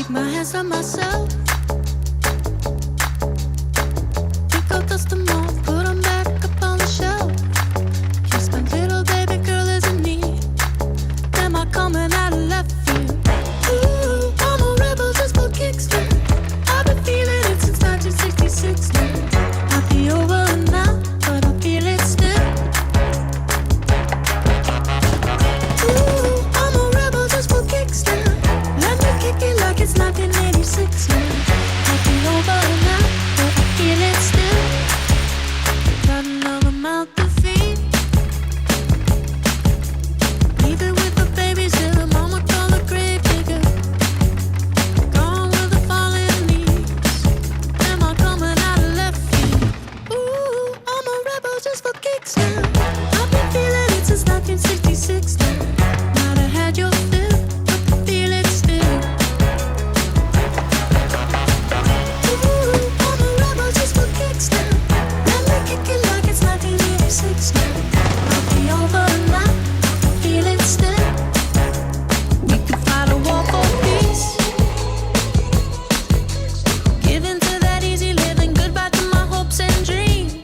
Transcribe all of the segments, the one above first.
My hands on myself. Pick up, dust them off, put them back up on the shelf. Yes, my little baby girl is in need. Am I coming out of left field? Ooh, I'm a rebel just for kicks now. I've been feeling it since 1966 now. Might be over now, but I feel it still. Ooh, I'm a rebel just for kicks now. Let me kick it like it's 1986 now. Might be over now, but I feel it still. Got another mouth to feed. Leave it with the babies till the mama call the grave digger. Gone with the fallen leaves. Am I coming out of left field? Ooh, I'm a rebel just for kicks now. I've been feeling it since 1966 now. Might have had your fill, but I feel it still. Ooh, I'm a rebel just for kicks now. Let me kick it like it's 1986 now. Might be over now, I feel it still. We could fight a war for peace. Give in to that easy living, goodbye to my hopes and dreams.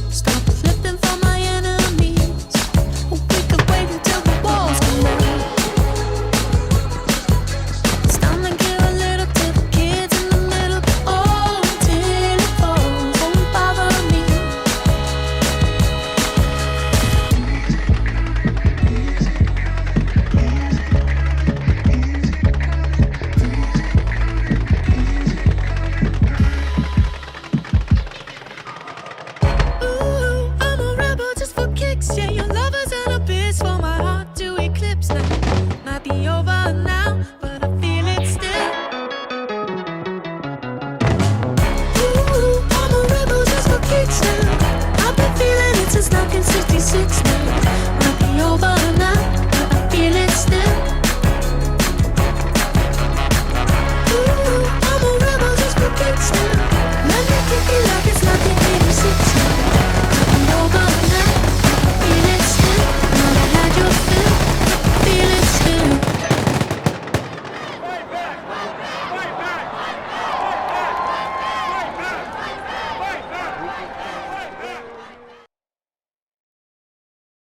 Stop flipping for my enemies. We could wait until the walls come down. It's time to give a little to the kids in the middle. Oh, till it falls, won't bother me. Ooh, I'm a rebel just for kicks. Yeah, your love is an abyss for my heart to eclipse now. Might be over now,